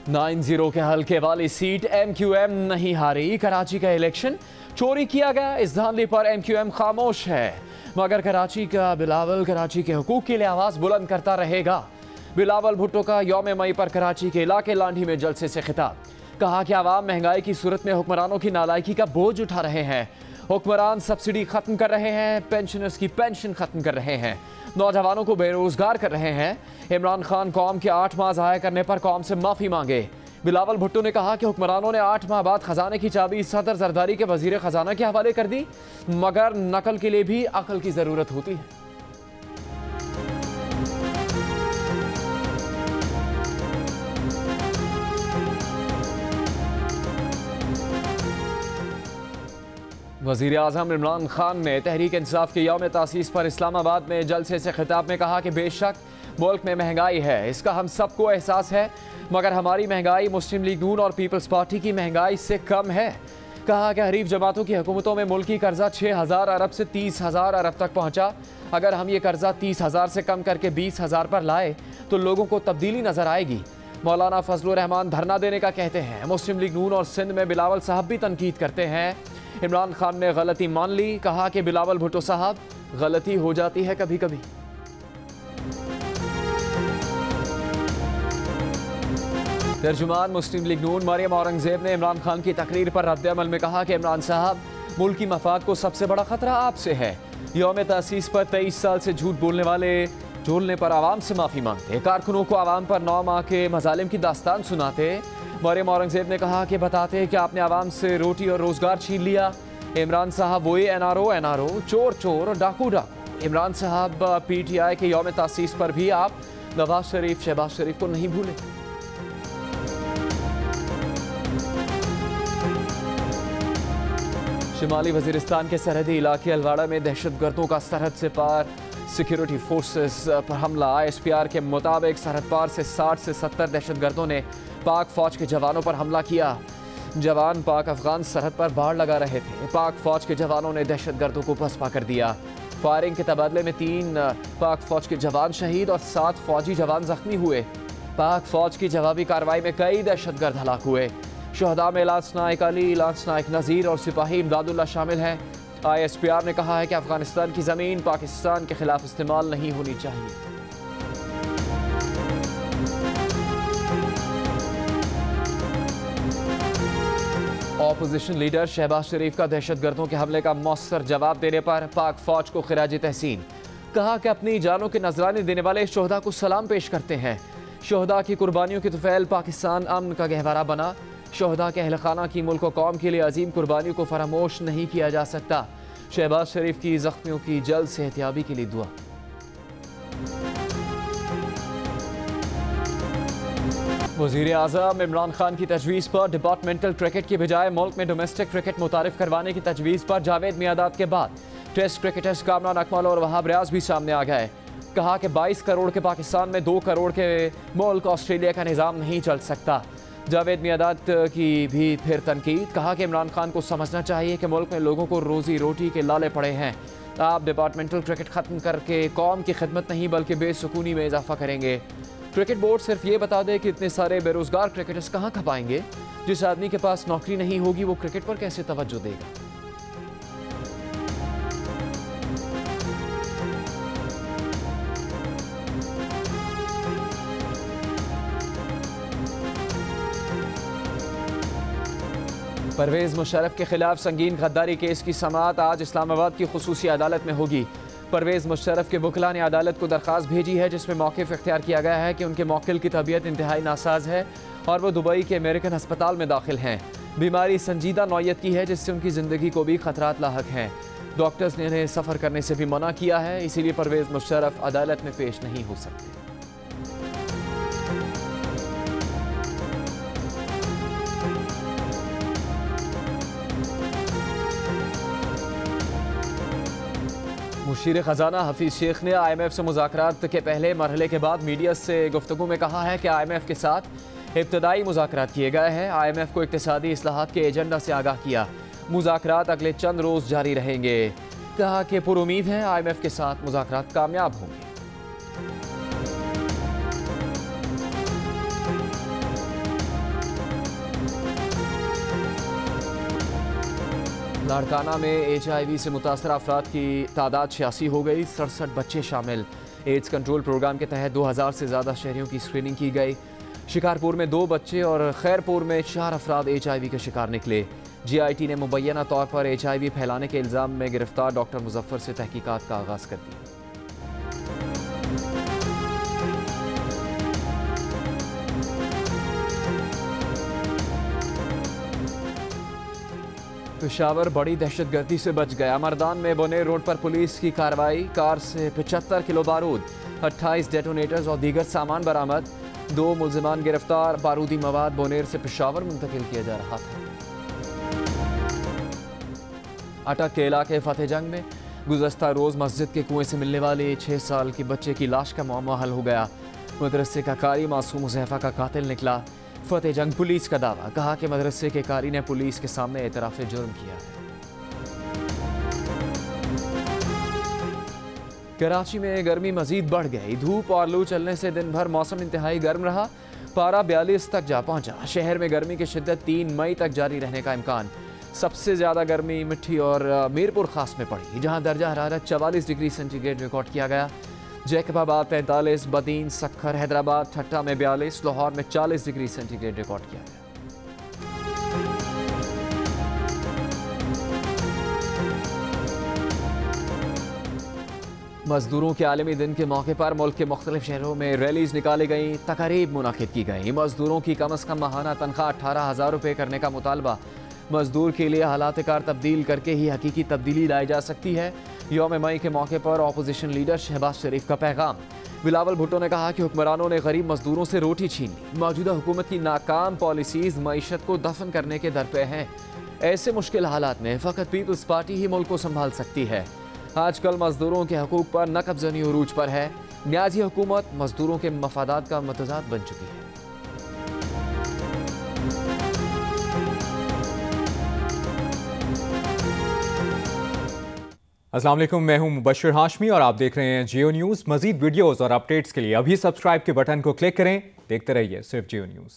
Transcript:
9-0 के हल्के वाली सीट MQM नहीं हारी। कराची का इलेक्शन चोरी किया गया, इस धांधली पर MQM खामोश है, मगर कराची का बिलावल कराची के हुकूक के लिए आवाज बुलंद करता रहेगा। बिलावल भुट्टो का यौम मई पर कराची के इलाके लांढी में जलसे से खिताब, कहा कि आवाम महंगाई की सूरत में हुक्मरानों की नालायकी का बोझ उठा रहे हैं। हुक्मरान सब्सिडी खत्म कर रहे हैं, पेंशनर्स की पेंशन खत्म कर रहे हैं, नौजवानों को बेरोजगार कर रहे हैं। इमरान खान कौम के 8 माह ज़ाया करने पर कौम से माफ़ी मांगे। बिलावल भुट्टो ने कहा कि हुक्मरानों ने 8 माह बाद खजाने की चाबी सदर जरदारी के वजीर खजाना के हवाले कर दी, मगर नकल के लिए भी अकल की ज़रूरत होती है। वज़ीर आज़म इमरान खान ने तहरीक इंसाफ के यौम तासीस पर इस्लामाबाद में जलसे से खिताब में कहा कि बेशक मुल्क में महंगाई है, इसका हम सबको एहसास है, मगर हमारी महंगाई मुस्लिम लीग नून और पीपल्स पार्टी की महंगाई से कम है। कहा कि हरीफ जमातों की हुकूमतों में मुल्की कर्जा 6,000 अरब से 30,000 अरब तक पहुँचा। अगर हम ये कर्जा 30,000 से कम करके 20,000 पर लाए तो लोगों को तब्दीली नजर आएगी। मौलाना फजलुर रहमान धरना देने का कहते हैं। मुस्लिम लीग नून और सिंध में बिलावल साहब भी तनकीद करते हैं। इमरान खान ने गलती मान ली, कहा कि बिलावल भुट्टो साहब गलती हो जाती है कभी कभी। तर्जुमान मुस्लिम लीग नून मरियम औरंगजेब ने इमरान खान की तकरीर पर रद्द-ए-अमल में कहा कि इमरान साहब मुल्क की मफाद को सबसे बड़ा खतरा आपसे है। यौम तासीस पर 23 साल से झूठ बोलने वाले झोलने पर आवाम से माफ़ी मांगते, कारकुनों को आवाम पर 9 माह के मजालिम की दास्तान सुनाते। मरियम औरंगजेब ने कहा कि बताते कि आपने आवाम से रोटी और रोजगार छीन लिया। इमरान साहब वही NRO चोर चोर और डाकू डाकू। इमरान साहब PTI के यौम तासीस पर भी आप नवाज शरीफ शहबाज शरीफ को नहीं भूले। शिमाली वजीरिस्तान के सरहदी इलाके अलवाड़ा में दहशतगर्दों का सरहद से पार सिक्योरिटी फोर्सेस पर हमला। ISPR के मुताबिक सरहद पार से 60 से 70 दहशतगर्दों ने पाक फौज के जवानों पर हमला किया। जवान पाक अफगान सरहद पर बाड़ लगा रहे थे। पाक फौज के जवानों ने दहशतगर्दों को पसपा कर दिया। फायरिंग के तबादले में 3 पाक फौज के जवान शहीद और 7 फौजी जवान जख्मी हुए। पाक फौज की जवाबी कार्रवाई में कई दहशतगर्द हलाक हुए। शहदा में लांस नायक अली, लांस नायक नज़ीर और सिपाही इमदादुल्लाह शामिल हैं। ISPR ने कहा है कि अफगानिस्तान की ज़मीन पाकिस्तान के खिलाफ इस्तेमाल नहीं होनी चाहिए। ऑपोजिशन लीडर शहबाज शरीफ का दहशतगर्दों के हमले का मौसर जवाब देने पर पाक फौज को खिराज तहसीन। कहा कि अपनी जानों के नजराने देने वाले शोहदा को सलाम पेश करते हैं। शोहदा की कुर्बानियों की तुफैल पाकिस्तान अमन का गहवारा बना। शोहदा के अहल खाना की मुल्क व कौम के लिए अजीम कुर्बानियों को फरामोश नहीं किया जा सकता। शहबाज शरीफ की जख्मियों की जल्द सेहतियाबी के लिए दुआ। वज़ीर आज़म इमरान खान की तजवीज़ पर डिपार्टमेंटल क्रिकेट की बजाय मुल्क में डोमेस्टिक क्रिकेट मुतारिफ करवाने की तजवीज़ पर जावेद मियादाद के बाद टेस्ट क्रिकेटर्स कामरान अकमल और वहाब रियाज भी सामने आ गए। कहा कि 22 करोड़ के पाकिस्तान में 2 करोड़ के मुल्क ऑस्ट्रेलिया का निज़ाम नहीं चल सकता। जावेद मियादाद की भी फिर तनकीद। कहा कि इमरान खान को समझना चाहिए कि मुल्क में लोगों को रोजी रोटी के लाले पड़े हैं। आप डिपार्टमेंटल क्रिकेट ख़त्म करके कौम की खिदमत नहीं बल्कि बेसुकूनी में इजाफा करेंगे। क्रिकेट बोर्ड सिर्फ ये बता दे कि इतने सारे बेरोजगार क्रिकेटर्स कहाँ खपाएंगे। जिस आदमी के पास नौकरी नहीं होगी वो क्रिकेट पर कैसे तवज्जो देगा। परवेज़ मुशर्रफ के खिलाफ संगीन गद्दारी केस की समाअत आज इस्लामाबाद की खुसूसी अदालत में होगी। परवेज़ मुशर्रफ के वकील ने अदालत को दरख्वास्त भेजी है जिसमें मौक़िफ़ इख्तियार किया गया है कि उनके मौक्किल की तबीयत इंतहाई नासाज है और वो दुबई के अमेरिकन अस्पताल में दाखिल हैं। बीमारी संजीदा नौयत की है जिससे उनकी ज़िंदगी को भी खतरात लाहक हैं। डॉक्टर्स ने इन्हें सफ़र करने से भी मना किया है, इसीलिए परवेज़ मुशर्रफ अदालत में पेश नहीं हो सकते। मुशीर ख़जाना हफीज़ शेख ने IMF से मुज़ाकरात के पहले मरहले के बाद मीडिया से गुफ्तगू में कहा है कि IMF के साथ इब्तदाई मुज़ाकरात किए गए हैं। IMF को इक़्तिसादी इस्लाहात के एजेंडा से आगाह किया। मुज़ाकरात अगले चंद रोज़ जारी रहेंगे। कहा कि पुरुमीद है IMF के साथ मुज़ाकरात कामयाब होंगे। लाड़काना में HIV से मुतासर अफराद की तादाद 86 हो गई, 67 बच्चे शामिल। एड्स कंट्रोल प्रोग्राम के तहत 2000 से ज़्यादा शहरियों की स्क्रीनिंग की गई। शिकारपुर में 2 बच्चे और खैरपुर में 4 अफराद HIV के शिकार निकले। GIT ने मुबैना तौर पर HIV फैलाने के इल्ज़ाम में गिरफ्तार डॉक्टर मुजफ्फर से तहकीकात का आगाज़ कर दिया। पेशावर बड़ी दहशतगर्दी से बच गया। मर्दान में बोनेर रोड पर पुलिस की कार्रवाई, कार से 75 किलो बारूद, 28 डेटोनेटर्स और दीगर सामान बरामद। 2 मुल्जिमान गिरफ्तार। बारूदी मवाद बोनेर से पेशावर मुंतकिल किया जा रहा था। अटक के इलाके फतेह जंग में गुज़श्ता रोज़ मस्जिद के कुएं से मिलने वाले 6 साल के बच्चे की लाश का मामला हल हो गया। मदरसे का कारी मासूम हुज़ैफा का कातिल निकला। फतेह जंग पुलिस का दावा, कहा कि मदरसे के कारी ने पुलिस के सामने एतराफ़ जुर्म किया है। कराची में गर्मी मजीद बढ़ गई। धूप और लू चलने से दिन भर मौसम इंतहाई गर्म रहा। पारा 42 तक जा पहुंचा। शहर में गर्मी की शिद्दत 3 मई तक जारी रहने का इम्कान। सबसे ज़्यादा गर्मी मिट्टी और मीरपुर खास में पड़ी, जहां दर्जा हरारत 44 डिग्री सेंटीग्रेड रिकॉर्ड किया गया। जैकबाबाद 45, बदीन, सक्खर, हैदराबाद, ठट्टा में 42, लाहौर में 40 डिग्री सेंटीग्रेड रिकॉर्ड किया गया। मजदूरों के आलमी दिन के मौके पर मुल्क के मुख्तलिफ शहरों में रैलीज निकाली गई, तकारीब मुनाकिद की गई। मजदूरों की कम अज़ कम माहाना तनख्वाह 18,000 रुपये करने का मुतालबा। मजदूर के लिए हालात कार तब्दील करके ही हकीकी तब्दीली लाई जा सकती है। यौम मई के मौके पर अपोजिशन लीडर शहबाज शरीफ का पैगाम। बिलावल भुट्टो ने कहा कि हुक्मरानों ने गरीब मजदूरों से रोटी छीन ली। मौजूदा हुकूमत की नाकाम पॉलिसीज़ मईशत को दफन करने के दर पे हैं। ऐसे मुश्किल हालात में फ़कत पीपल्स पार्टी ही मुल्क को संभाल सकती है। आजकल मजदूरों के हकूक़ पर नकबज़नी उरूज पर है। न्याज़ी हुकूमत मजदूरों के मफादात का मतज़ाद बन चुकी है। अस्सलाम वालेकुम, मैं हूं मुबश्शिर हाशमी और आप देख रहे हैं जियो न्यूज़। मज़ीद वीडियोस और अपडेट्स के लिए अभी सब्सक्राइब के बटन को क्लिक करें। देखते रहिए सिर्फ जियो न्यूज़।